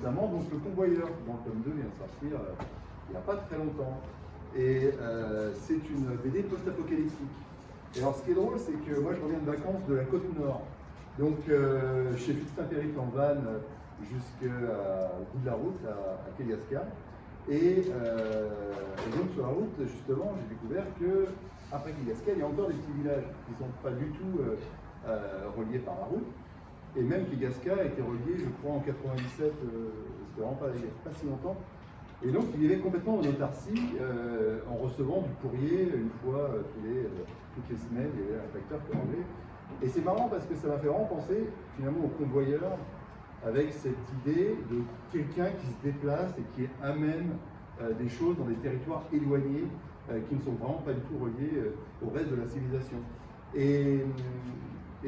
notamment donc, le convoyeur, dont le tome 2 vient de sortir il n'y a pas très longtemps. Et c'est une BD post-apocalyptique. Et alors ce qui est drôle, c'est que moi je reviens de vacances de la côte nord. Donc j'ai fait tout un périple en van jusqu'au bout de la route, à Kegaska. Et donc sur la route, justement, j'ai découvert qu'après Kegaska, il y a encore des petits villages qui ne sont pas du tout reliés par la route. Et même Kegaska a été relié, je crois, en 97, c'était vraiment pas, il n'y a pas si longtemps. Et donc il vivait complètement en autarcie, en recevant du courrier une fois toutes les semaines, il y avait un facteur qui arrivait. Et c'est marrant parce que ça m'a fait vraiment penser finalement au convoyeur, avec cette idée de quelqu'un qui se déplace et qui amène des choses dans des territoires éloignés qui ne sont vraiment pas du tout reliés au reste de la civilisation. Et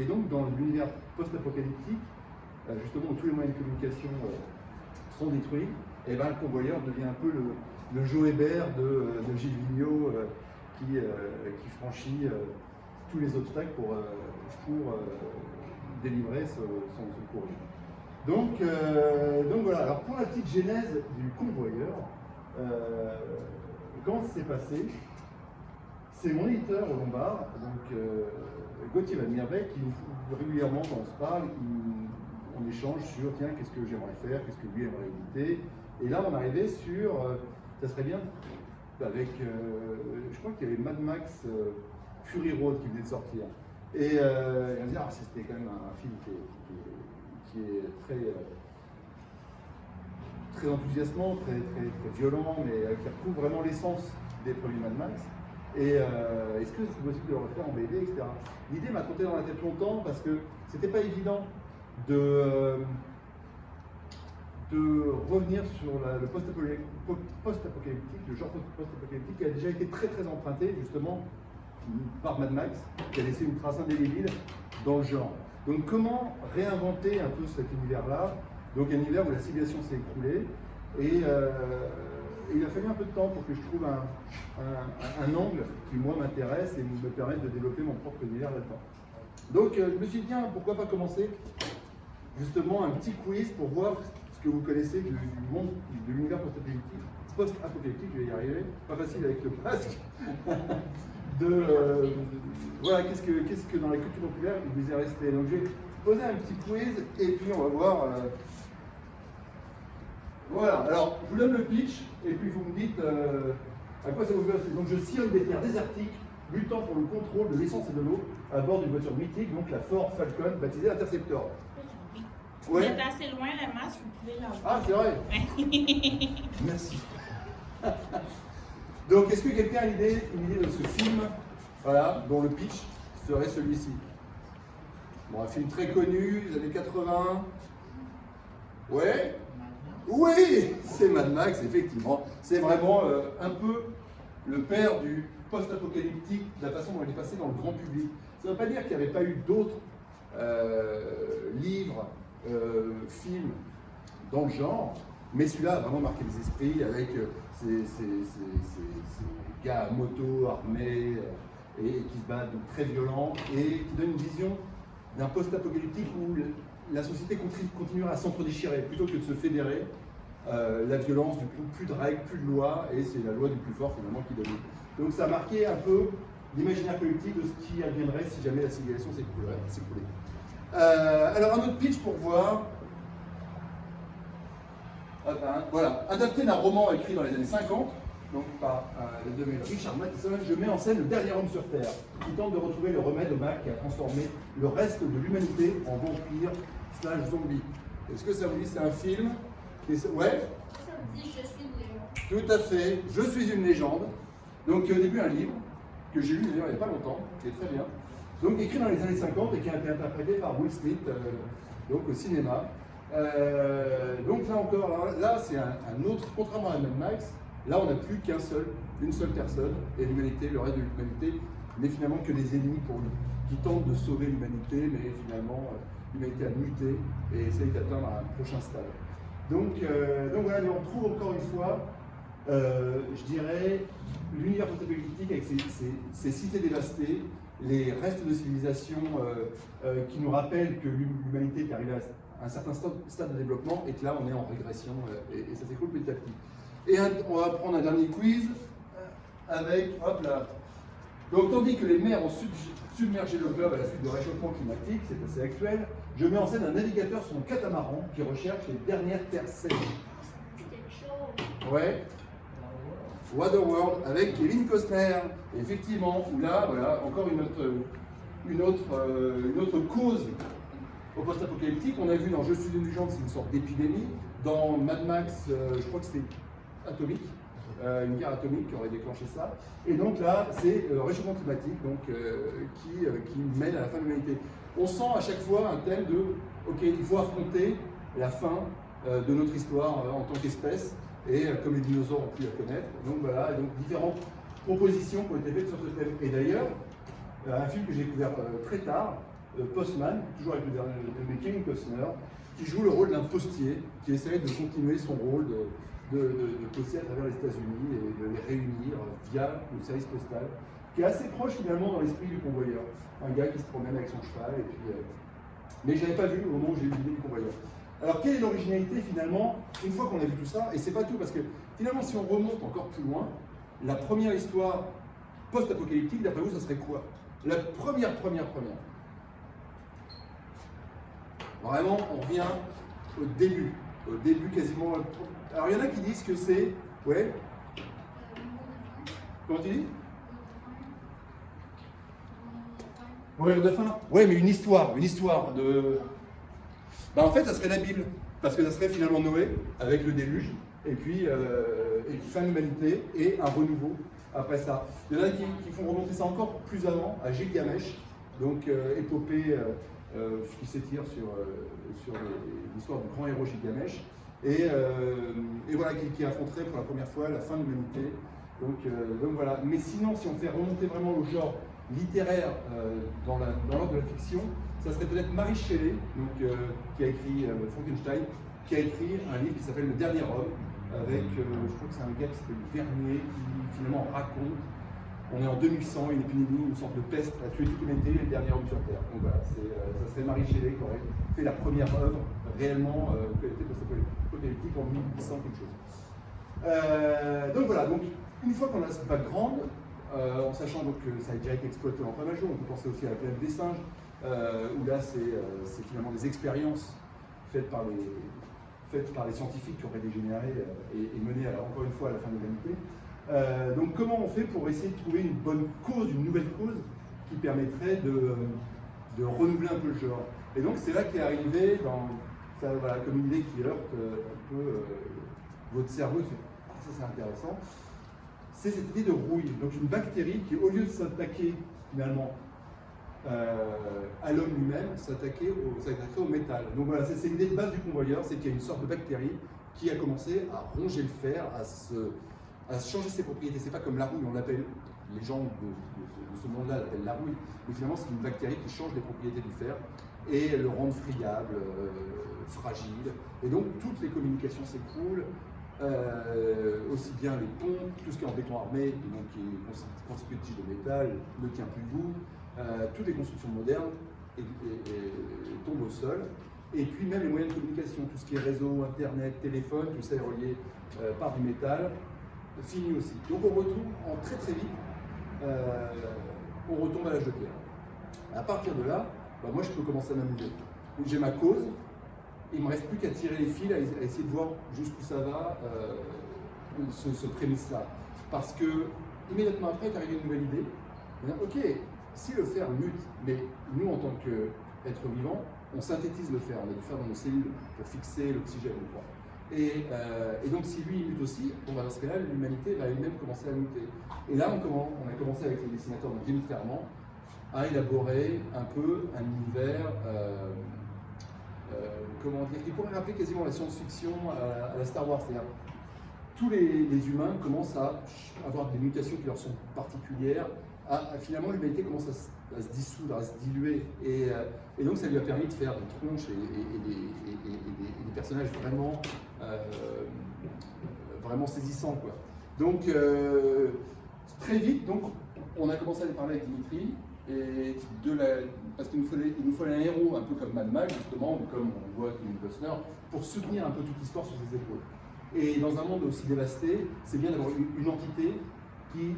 donc dans l'univers post-apocalyptique, justement où tous les moyens de communication sont détruits, et ben, le convoyeur devient un peu le Joe Hébert de Gilles Vigneault qui franchit tous les obstacles pour délivrer son courrier. Donc voilà, alors pour la petite genèse du convoyeur, comment ça s'est passé? C'est mon éditeur au Lombard, donc Gauthier Van Meerbeek, qui régulièrement quand on se parle, on échange sur tiens, qu'est-ce que j'aimerais faire, qu'est-ce que lui aimerait éditer. Et là on arrivait sur, ça serait bien, avec, je crois qu'il y avait Mad Max Fury Road qui venait de sortir. Et on se dit, c'était quand même un film qui est très enthousiasmant, très violent, mais qui retrouve vraiment l'essence des produits Mad Max. Et est-ce que c'est possible de le refaire en BD, etc. L'idée m'a trotté dans la tête longtemps parce que c'était pas évident de revenir sur le post-apocalyptique, le genre post-apocalyptique qui a déjà été très emprunté justement par Mad Max, qui a laissé une trace indélébile dans le genre. Donc comment réinventer un peu cet univers-là, donc un univers où la civilisation s'est écroulée, et il a fallu un peu de temps pour que je trouve un angle qui moi m'intéresse et me permette de développer mon propre univers là-dedans. Donc je me suis dit, tiens, pourquoi pas commencer justement un petit quiz pour voir ce que vous connaissez du monde, de l'univers post-apocalyptique, je vais y arriver, pas facile avec le masque. Voilà, qu'est-ce que dans la culture populaire il vous est resté. Donc je vais poser un petit quiz et puis on va voir. Voilà, alors je vous donne le pitch et puis vous me dites à quoi ça vous fait. Donc je sillonne des terres désertiques, luttant pour le contrôle de l'essence et de l'eau à bord d'une voiture mythique, donc la Ford Falcon, baptisée Interceptor. Vous êtes assez loin le masque, vous pouvez l'avoir. Ah, c'est vrai. Merci. Donc, est-ce que quelqu'un a une idée de ce film, voilà, dont le pitch serait celui-ci? Bon, un film très connu, des années 80. Ouais? Oui, c'est Mad Max, effectivement. C'est vraiment un peu le père du post-apocalyptique, de la façon dont il est passé dans le grand public. Ça ne veut pas dire qu'il n'y avait pas eu d'autres livres, films dans le genre, mais celui-là a vraiment marqué les esprits avec ces gars à moto, armés, et qui se battent, donc très violents, et qui donnent une vision d'un post-apocalyptique où la société continuera à s'entre-déchirer plutôt que de se fédérer. La violence, du coup, plus de règles, plus de lois, et c'est la loi du plus fort finalement qui domine. Donc ça a marqué un peu l'imaginaire collectif de ce qui adviendrait si jamais la civilisation s'écroulait. Alors un autre pitch pour voir. Voilà, adapté d'un roman écrit dans les années 50, donc par le de Richard Matheson, je mets en scène le dernier homme sur Terre, qui tente de retrouver le remède au mal qui a transformé le reste de l'humanité en vampire/zombie. Est-ce que ça vous dit c'est un film? Ouais? Ça me dit je suis une légende. Tout à fait, je suis une légende. Donc au début un livre, que j'ai lu d'ailleurs il n'y a pas longtemps, qui est très bien. Donc écrit dans les années 50 et qui a été interprété par Will Smith, donc au cinéma. Donc là encore, là c'est un autre, contrairement à Mad Max, là on n'a plus une seule personne, et l'humanité, le reste de l'humanité, n'est finalement que des ennemis pour lui, qui tentent de sauver l'humanité, mais finalement l'humanité a muté et essaye d'atteindre un prochain stade. Donc voilà, on retrouve encore une fois, je dirais, l'univers post-apocalyptique avec ses cités dévastées, les restes de civilisation qui nous rappellent que l'humanité est arrivée un certain stade de développement et que là on est en régression et ça s'écoule petit à petit. Et on va prendre un dernier quiz avec, hop là. Donc tandis que les mers ont submergé le globe à la suite de réchauffement climatique, c'est assez actuel, je mets en scène un navigateur sur son catamaran qui recherche les dernières terres saines. Ouais. Waterworld avec Kevin Costner. Et effectivement, où là, voilà, encore une autre cause au post-apocalyptique. On a vu dans Je suis indulgente, c'est une sorte d'épidémie. Dans Mad Max, je crois que c'était atomique, une guerre atomique qui aurait déclenché ça. Et donc là, c'est le réchauffement climatique donc, qui mène à la fin de l'humanité. On sent à chaque fois un thème de ok, il faut affronter la fin de notre histoire en tant qu'espèce. Et comme les dinosaures ont pu la connaître. Donc voilà, donc différentes propositions qui ont été faites sur ce thème. Et d'ailleurs, un film que j'ai découvert très tard, Postman, toujours avec le Kevin Costner, qui joue le rôle d'un postier, qui essaie de continuer son rôle de postier à travers les États-Unis et de les réunir via le service postal, qui est assez proche finalement dans l'esprit du convoyeur. Un gars qui se promène avec son cheval, et puis, mais je n'avais pas vu au moment où j'ai eu l'idée du convoyeur. Alors, quelle est l'originalité finalement, une fois qu'on a vu tout ça, et c'est pas tout, parce que finalement, si on remonte encore plus loin, la première histoire post-apocalyptique, d'après vous, ça serait quoi? La première. Vraiment, on revient au début quasiment. Alors, il y en a qui disent que c'est, ouais. Comment tu dis? Ouais, de fin. Ouais, mais une histoire de. Ben, en fait, ça serait la Bible, parce que ça serait finalement Noé, avec le déluge, et puis fin de l'humanité, et un renouveau après ça. Il y en a qui font remonter ça encore plus avant, à Gilgamesh, donc épopée qui s'étire sur l'histoire du grand héros Gilgamesh, et voilà, qui affronterait pour la première fois la fin de l'humanité. Donc voilà. Mais sinon, si on fait remonter vraiment au genre littéraire dans l'ordre de la fiction, ça serait peut-être Mary Shelley, donc, qui a écrit Frankenstein, qui a écrit un livre qui s'appelle Le Dernier Homme, avec, je crois que c'est un gars qui s'appelle Vernier, qui finalement raconte, on est en 2100, une épidémie, une sorte de peste a tué toute l'humanité, le dernier homme sur Terre. Donc voilà, ça serait Mary Shelley qui aurait fait la première œuvre réellement post-apocalyptique en 1800 quelque chose. Donc voilà, donc une fois qu'on a ce background, en sachant donc que ça a déjà été exploité en Pamajou, on peut penser aussi à la planète des singes, où là c'est finalement des expériences faites par les scientifiques qui auraient dégénéré et menées encore une fois à la fin de l'humanité. Donc comment on fait pour essayer de trouver une bonne cause, une nouvelle cause qui permettrait de renouveler un peu le genre. Et donc c'est là qu'est arrivé voilà, comme une idée qui heurte un peu votre cerveau, qui fait « Ah, ça c'est intéressant », c'est cette idée de rouille, donc une bactérie qui au lieu de s'attaquer finalement à l'homme lui-même, s'attaquer au métal. Donc voilà, c'est l'idée de base du convoyeur, c'est qu'il y a une sorte de bactérie qui a commencé à ronger le fer, à changer ses propriétés. C'est pas comme la rouille, on l'appelle, les gens de ce monde-là l'appellent la rouille, mais finalement c'est une bactérie qui change les propriétés du fer et le rend friable, fragile. Et donc toutes les communications s'écroulent, aussi bien les ponts, tout ce qui est en béton armé, donc qui est constitué de tiges de métal, ne tient plus debout. Toutes les constructions modernes tombent au sol, et puis même les moyens de communication, tout ce qui est réseau, internet, téléphone, tout ça est relié par du métal, finit aussi. Donc on retrouve très très vite, on retombe à l'âge de pierre. À partir de là, moi je peux commencer à m'amuser. J'ai ma cause, il ne me reste plus qu'à tirer les fils, à essayer de voir jusqu'où ça va, ce prémisse-là. Parce que immédiatement après est arrivée une nouvelle idée. Ok, si le fer mute, mais nous en tant qu'êtres vivants, on synthétise le fer, on a du fer dans nos cellules pour fixer l'oxygène. Et donc si lui il mute aussi, dans ce cas-là, l'humanité va elle-même commencer à muter. Et là on a commencé avec les dessinateurs de Dimitri Armand à élaborer un peu un univers, comment dire, qui pourrait rappeler quasiment la science-fiction à la Star Wars. C'est-à-dire tous les humains commencent à avoir des mutations qui leur sont particulières. Finalement, l'humanité commence à se dissoudre, à se diluer. Et donc, ça lui a permis de faire des tronches et des personnages vraiment saisissants, quoi. Donc, très vite, donc, on a commencé à parler avec Dimitri. parce qu'il nous fallait un héros, un peu comme Mad Max, justement, ou comme on voit Kevin Costner, pour soutenir un peu toute l'histoire sur ses épaules. Et dans un monde aussi dévasté, c'est bien d'avoir une entité qui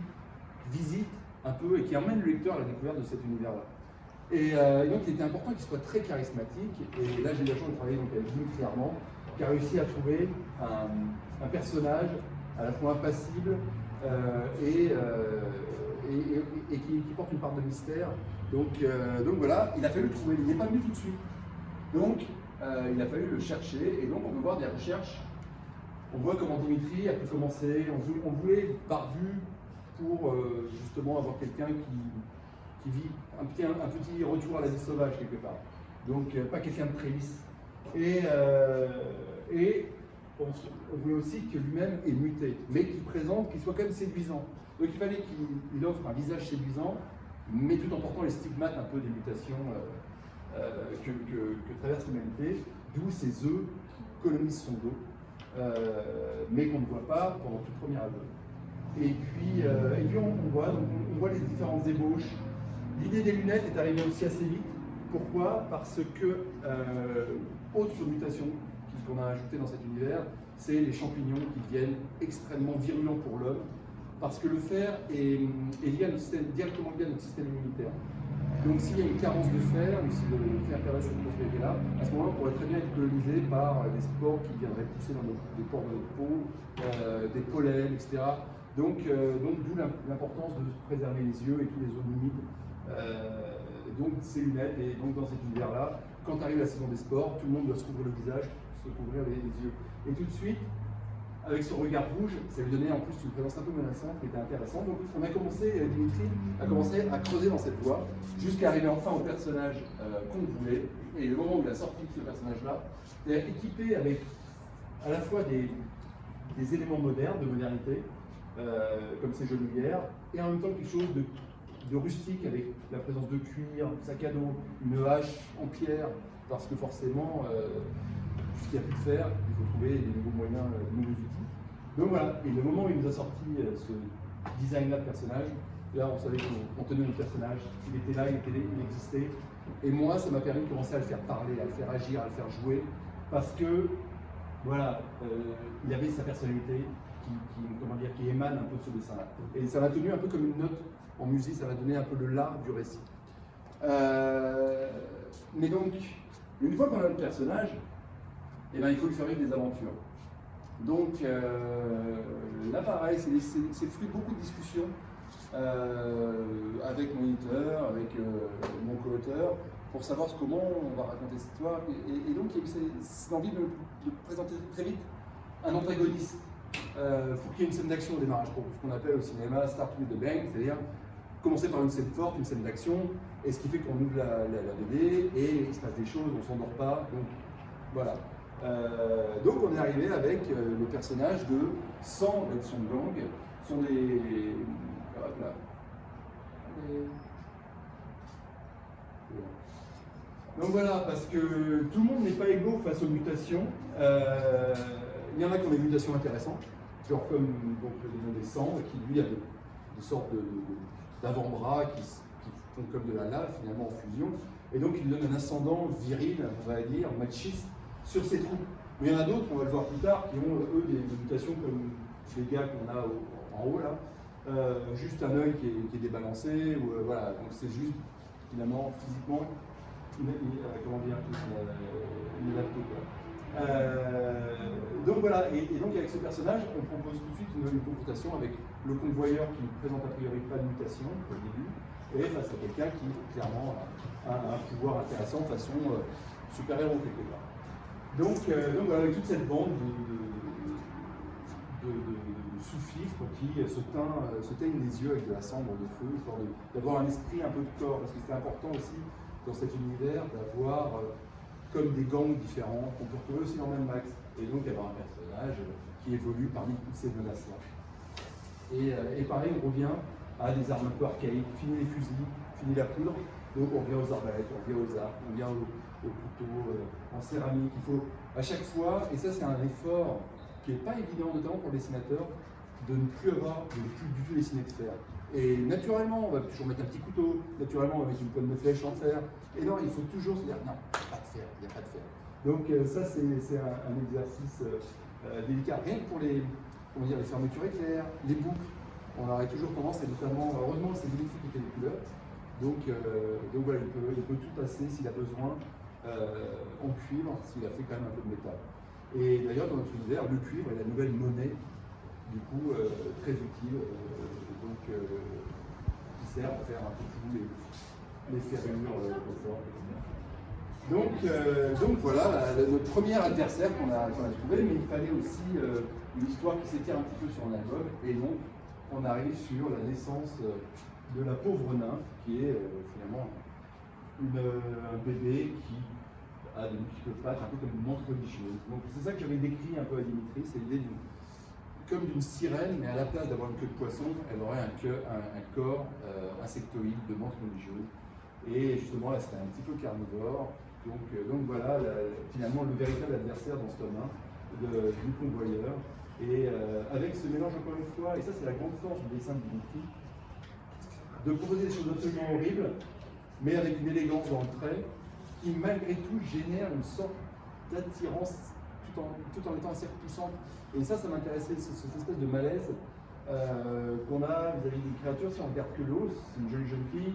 visite un peu et qui emmène le lecteur à la découverte de cet univers-là. Et donc il était important qu'il soit très charismatique, et là j'ai eu la chance de travailler donc, avec Dimitri Armand, qui a réussi à trouver un personnage à la fois impassible et qui porte une part de mystère. Donc voilà, il a fallu le trouver, il n'est pas venu tout de suite. Donc il a fallu le chercher, et donc on peut voir des recherches. On voit comment Dimitri a pu commencer, on voulait Barbu pour justement avoir quelqu'un qui vit un petit retour à la vie sauvage quelque part. Donc pas quelqu'un de très lisse. Et on voulait aussi que lui-même est muté, mais qu'il soit quand même séduisant. Donc il fallait qu'il offre un visage séduisant, mais tout en portant les stigmates un peu des mutations que traverse l'humanité, d'où ces œufs qui colonisent son dos, mais qu'on ne voit pas pendant tout le premier aveu. Et puis on voit les différentes ébauches. L'idée des lunettes est arrivée aussi assez vite. Pourquoi? Parce que, autre mutation qu'on a ajoutée dans cet univers, c'est les champignons qui deviennent extrêmement virulents pour l'homme, parce que le fer est lié directement lié à notre système immunitaire. Donc s'il y a une carence de fer, ou si le fer perd cette propriété-là, à ce moment-là, on pourrait très bien être colonisé par des spores qui viendraient pousser dans des pores de notre peau, des pollens, etc. Donc d'où l'importance de préserver les yeux et tous les zones humides. Donc ces lunettes, et donc dans cet univers-là, quand arrive la saison des sports, tout le monde doit se couvrir le visage, se couvrir les yeux. Et tout de suite, avec son regard rouge, ça lui donnait en plus une présence un peu menaçante qui était intéressante. Donc Dimitri a commencé à creuser dans cette voie, jusqu'à arriver enfin au personnage qu'on voulait. Et le moment où il a sorti ce personnage-là, il est équipé avec à la fois des éléments modernes, de modernité, comme ces genouillères, et en même temps quelque chose de rustique avec la présence de cuir, sac à dos, une hache en pierre, parce que forcément, puisqu'il n'y a plus de fer, il faut trouver des nouveaux moyens, des nouveaux outils. Donc voilà, et le moment où il nous a sorti ce design-là de personnage, là on savait qu'on tenait notre personnage, il était là, il existait, et moi ça m'a permis de commencer à le faire parler, à le faire agir, à le faire jouer, parce que voilà, il avait sa personnalité qui émane un peu de ce dessin-là. Et ça m'a tenu un peu comme une note en musique, ça m'a donné un peu le la du récit. Mais donc, une fois qu'on a le personnage, eh ben, il faut lui faire vivre des aventures. Donc là pareil, c'est le fruit de beaucoup de discussions avec mon éditeur, avec mon co-auteur, pour savoir comment on va raconter cette histoire. Et donc il y a eu cette envie de présenter très vite un antagoniste. Faut qu'il y ait une scène d'action au démarrage, pour ce qu'on appelle au cinéma start with the bang, c'est-à-dire commencer par une scène forte, une scène d'action, et ce qui fait qu'on ouvre la BD et il se passe des choses, on ne s'endort pas, donc voilà. Donc on est arrivé avec le personnage de 100 de son gang, sont des... Hop là. Donc voilà, parce que tout le monde n'est pas égaux face aux mutations. Il y en a qui ont des mutations intéressantes, genre comme donc, le nom des cendres, qui lui a des sortes d'avant-bras qui font comme de la lave finalement en fusion, et donc il donne un ascendant viril, on va dire, machiste, sur ses troupes. Mais il y en a d'autres, on va le voir plus tard, qui ont eux des mutations comme les gars qu'on a en haut là, juste un œil qui est débalancé, ou, voilà, donc c'est juste finalement physiquement, comment dire, inadapté quoi. Donc voilà, et donc avec ce personnage, on propose tout de suite une confrontation avec le convoyeur qui ne présente a priori pas de mutation au début, et face à quelqu'un qui clairement a un pouvoir intéressant façon super-héros quelque part. Donc voilà, avec toute cette bande de sous-fifres qui se teignent les yeux avec de la cendre de feu, histoire d'avoir un esprit un peu de corps, parce que c'est important aussi dans cet univers d'avoir comme des gangs différents qu'on peut retrouver aussi dans Mad Max, et donc avoir un personnage qui évolue parmi toutes ces menaces-là. Et pareil, on revient à des armes un peu archaïques, fini les fusils, fini la poudre, donc on revient aux arbalètes, on revient aux arcs, on revient aux couteaux en céramique. Il faut à chaque fois, et ça c'est un effort qui n'est pas évident, notamment pour le dessinateur, de ne plus du tout dessiner de fer. Et naturellement, on va toujours mettre un petit couteau, naturellement, on va mettre une pointe de flèche en fer. Et non, il faut toujours se dire, non, il n'y a pas de fer, il n'y a pas de fer. Donc ça, c'est un exercice délicat. Rien que pour les fermetures éclairs, les boucles, on aurait toujours tendance, et notamment, heureusement, c'est l'électrique qui fait les couleurs. Donc voilà, il peut tout passer s'il a besoin en cuivre, s'il a fait quand même un peu de métal. Et d'ailleurs, dans notre univers, le cuivre est la nouvelle monnaie, du coup, très utile, qui sert à faire un peu tous les ferrures. Donc voilà, notre premier adversaire qu'on a trouvé, mais il fallait aussi une histoire qui s'étire un petit peu sur un album, et donc on arrive sur la naissance de la pauvre nymphe, qui est finalement un bébé qui a des multiples pattes, un peu comme une montre religieuse. Donc c'est ça que j'avais décrit un peu à Dimitri, c'est l'idée comme d'une sirène, mais à la place d'avoir une queue de poisson, elle aurait un corps insectoïde de montre religieuse. Et justement, elle serait un petit peu carnivore. Donc voilà, finalement, le véritable adversaire dans ce tome 1 du convoyeur. Et avec ce mélange, encore une fois, et ça c'est la grande force du dessin de Dimitri, de proposer des choses absolument horribles, mais avec une élégance dans le trait, qui malgré tout génère une sorte d'attirance tout en étant assez repoussante. Et ça m'intéressait, cette espèce de malaise qu'on a vis-à-vis d'une créature. Si on regarde que l'eau, c'est une jolie jeune fille,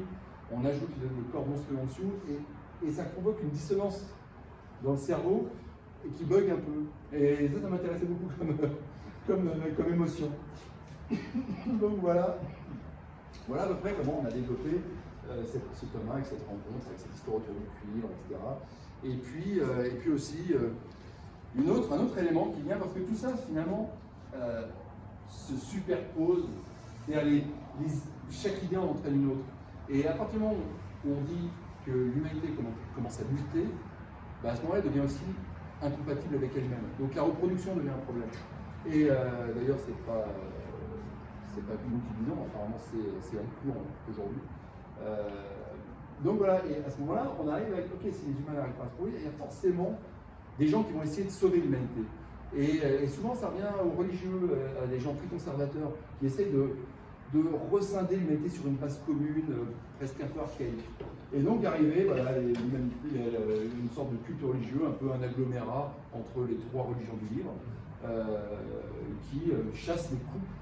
on ajoute le corps monstrueux en dessous, et ça provoque une dissonance dans le cerveau et qui bug un peu. Et ça m'intéressait beaucoup comme émotion. Donc voilà à peu près comment on a développé ce tome 1 avec cette rencontre, avec cette histoire autour du cuivre, etc. Et puis aussi un autre élément qui vient, parce que tout ça finalement se superpose, c'est-à-dire chaque idée en entraîne une autre. Et à partir du moment où on dit que l'humanité commence à muter, à ce moment-là, elle devient aussi incompatible avec elle-même. Donc la reproduction devient un problème. Et d'ailleurs, c'est pas nous qui disons, apparemment c'est en cours aujourd'hui. Donc voilà, et à ce moment-là, on arrive avec, ok, si les humains n'arrivent pas à se produire, il y a forcément des gens qui vont essayer de sauver l'humanité. Et souvent, ça revient aux religieux, à des gens très conservateurs, qui essayent de rescinder l'humanité sur une base commune, presque un peu archaïque. Et donc, arrivé, voilà, l'humanité, une sorte de culte religieux, un peu un agglomérat entre les trois religions du livre, qui chasse les couples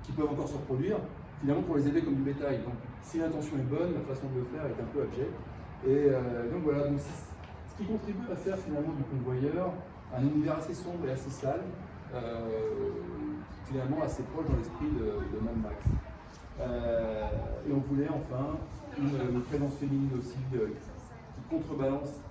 qui peuvent encore se reproduire, finalement pour les aider comme du bétail. Donc, si l'intention est bonne, la façon de le faire est un peu abjecte. Et donc voilà, donc ce qui contribue à faire finalement du convoyeur un univers assez sombre et assez sale, finalement assez proche dans l'esprit de Mad Max. Et on voulait enfin une présence féminine aussi qui contrebalance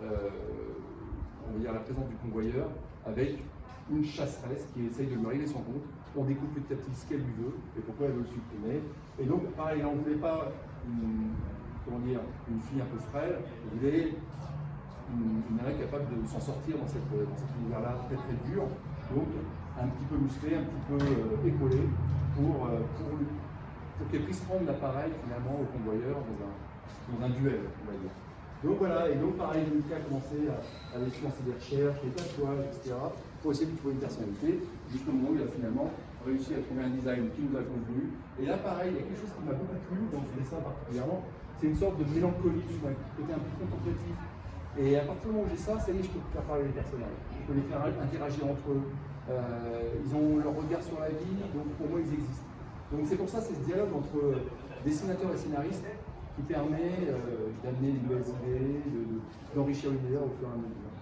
on va dire, la présence du convoyeur avec une chasseresse qui essaye de lui régler son compte. On découvre petit à petit ce qu'elle lui veut et pourquoi elle veut le supprimer. Et donc, pareil, on ne voulait pas une fille un peu frêle, on voulait une nana capable de s'en sortir dans cet univers-là très très dur, donc un petit peu musclé, un petit peu épaulé pour qu'elle puisse rendre l'appareil finalement au convoyeur dans un duel, on va dire. Donc voilà, et donc pareil, Lucas a commencé à aller lancer des recherches, des tatouages, etc., pour essayer de trouver une personnalité, jusqu'au moment où il a finalement réussi à trouver un design qui nous a convenu. Et là, pareil, il y a quelque chose qui m'a beaucoup plu dans ce dessin particulièrement, c'est une sorte de mélancolie, un côté un peu contemplatif. Et à partir du moment où j'ai ça, ça y est, je peux faire parler les personnages, je peux les faire interagir entre eux. Ils ont leur regard sur la vie, donc pour moi, ils existent. Donc c'est pour ça, c'est ce dialogue entre dessinateur et scénariste qui permet d'amener de nouvelles idées, d'enrichir l'univers au fur et à mesure.